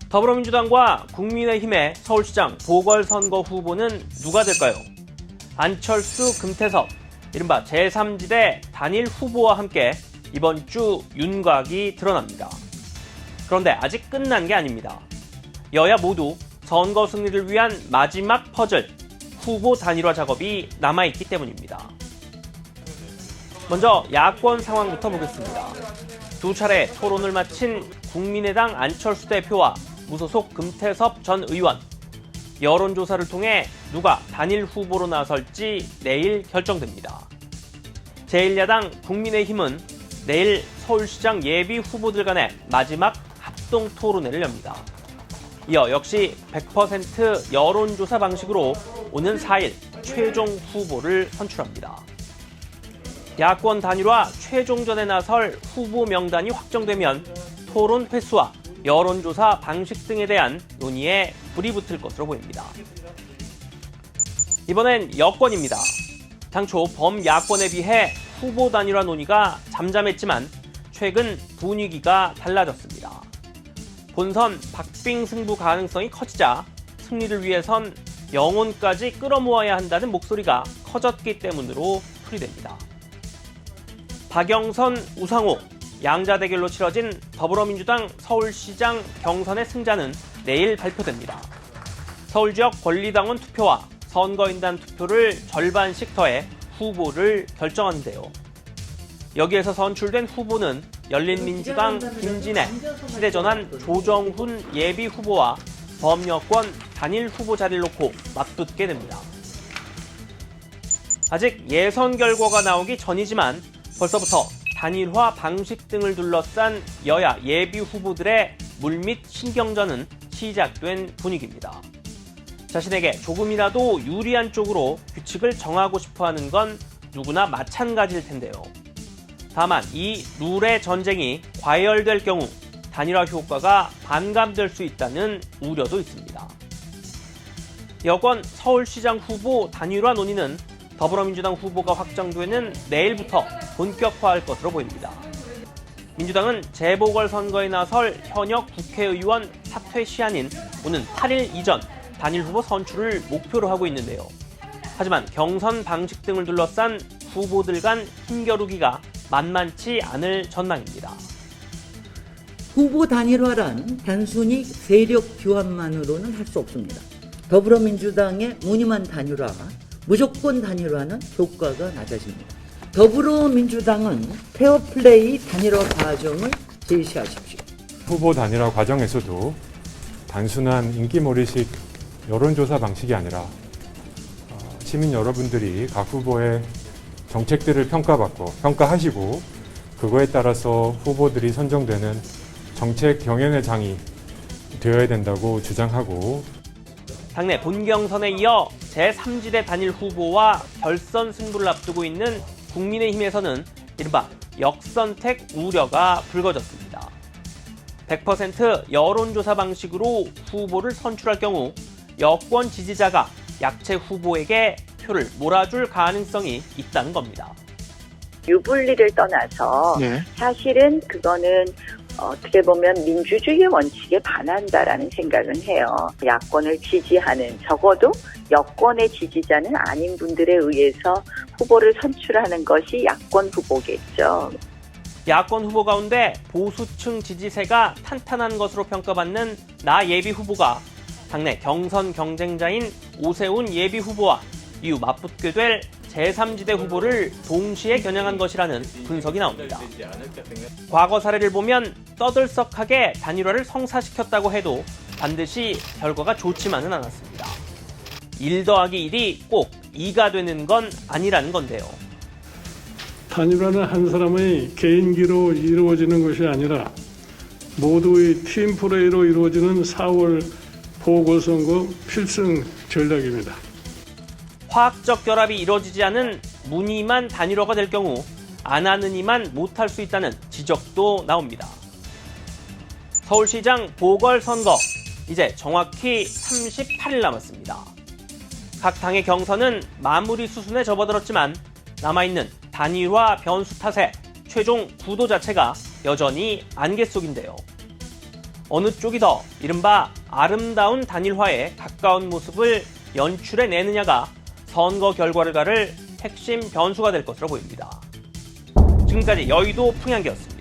더불어민주당과 국민의힘의 서울시장 보궐선거 후보는 누가 될까요? 안철수, 금태섭, 이른바 제3지대 단일 후보와 함께 이번 주 윤곽이 드러납니다. 그런데 아직 끝난 게 아닙니다. 여야 모두 선거 승리를 위한 마지막 퍼즐, 후보 단일화 작업이 남아있기 때문입니다. 먼저 야권 상황부터 보겠습니다. 두 차례 토론을 마친 국민의당 안철수 대표와 무소속 금태섭 전 의원. 여론조사를 통해 누가 단일 후보로 나설지 내일 결정됩니다. 제1야당 국민의힘은 내일 서울시장 예비 후보들 간의 마지막 합동 토론회를 엽니다. 이어 역시 100% 여론조사 방식으로 오는 4일 최종 후보를 선출합니다. 야권 단일화 최종전에 나설 후보 명단이 확정되면 토론 횟수와 여론조사 방식 등에 대한 논의에 불이 붙을 것으로 보입니다. 이번엔 여권입니다. 당초 범야권에 비해 후보 단일화 논의가 잠잠했지만 최근 분위기가 달라졌습니다. 본선 박빙 승부 가능성이 커지자 승리를 위해선 영혼까지 끌어모아야 한다는 목소리가 커졌기 때문으로 풀이됩니다. 박영선, 우상호, 양자 대결로 치러진 더불어민주당 서울시장 경선의 승자는 내일 발표됩니다. 서울 지역 권리당원 투표와 선거인단 투표를 절반씩 더해 후보를 결정하는데요. 여기에서 선출된 후보는 열린민주당 김진애, 시대전환 조정훈 예비 후보와 범여권 단일 후보 자리를 놓고 맞붙게 됩니다. 아직 예선 결과가 나오기 전이지만 벌써부터 단일화 방식 등을 둘러싼 여야 예비 후보들의 물밑 신경전은 시작된 분위기입니다. 자신에게 조금이라도 유리한 쪽으로 규칙을 정하고 싶어하는 건 누구나 마찬가지일 텐데요. 다만 이 룰의 전쟁이 과열될 경우 단일화 효과가 반감될 수 있다는 우려도 있습니다. 여권 서울시장 후보 단일화 논의는 더불어민주당 후보가 확정되는 내일부터 본격화할 것으로 보입니다. 민주당은 재보궐선거에 나설 현역 국회의원 사퇴 시한인 오는 8일 이전 단일 후보 선출을 목표로 하고 있는데요. 하지만 경선 방식 등을 둘러싼 후보들 간 힘겨루기가 만만치 않을 전망입니다. 후보 단일화란 단순히 세력 교환만으로는 할 수 없습니다. 더불어민주당의 무늬만 단일화, 무조건 단일화는 효과가 낮아집니다. 더불어민주당은 페어플레이 단일화 과정을 제시하십시오. 후보 단일화 과정에서도 단순한 인기몰이식 여론조사 방식이 아니라 시민 여러분들이 각 후보의 정책들을 평가하시고 그거에 따라서 후보들이 선정되는 정책 경연의 장이 되어야 된다고 주장하고, 당내 본경선에 이어 제3지대 단일 후보와 결선 승부를 앞두고 있는 국민의힘에서는 이른바 역선택 우려가 불거졌습니다. 100% 여론조사 방식으로 후보를 선출할 경우 여권 지지자가 약체 후보에게 표를 몰아줄 가능성이 있다는 겁니다. 유불리를 떠나서 사실은 그거는 어떻게 보면 민주주의 원칙에 반한다라는 생각은 해요. 야권을 지지하는, 적어도 여권의 지지자는 아닌 분들에 의해서 후보를 선출하는 것이 야권 후보겠죠. 야권 후보 가운데 보수층 지지세가 탄탄한 것으로 평가받는 나 예비 후보가 당내 경선 경쟁자인 오세훈 예비 후보와 이후 맞붙게 될 제3지대 후보를 동시에 겨냥한 것이라는 분석이 나옵니다. 과거 사례를 보면 떠들썩하게 단일화를 성사시켰다고 해도 반드시 결과가 좋지만은 않았습니다. 1 더하기 1이 꼭 2가 되는 건 아니라는 건데요. 단일화는 한 사람의 개인기로 이루어지는 것이 아니라 모두의 팀 플레이로 이루어지는 4월 보궐선거 필승 전략입니다. 화학적 결합이 이루어지지 않은 무늬만 단일화가 될 경우 안 하는 이만 못할 수 있다는 지적도 나옵니다. 서울시장 보궐선거 이제 정확히 38일 남았습니다. 각 당의 경선은 마무리 수순에 접어들었지만 남아있는 단일화 변수 탓에 최종 구도 자체가 여전히 안개 속인데요. 어느 쪽이 더 이른바 아름다운 단일화에 가까운 모습을 연출해내느냐가 선거 결과를 가를 핵심 변수가 될 것으로 보입니다. 지금까지 여의도 풍향기였습니다.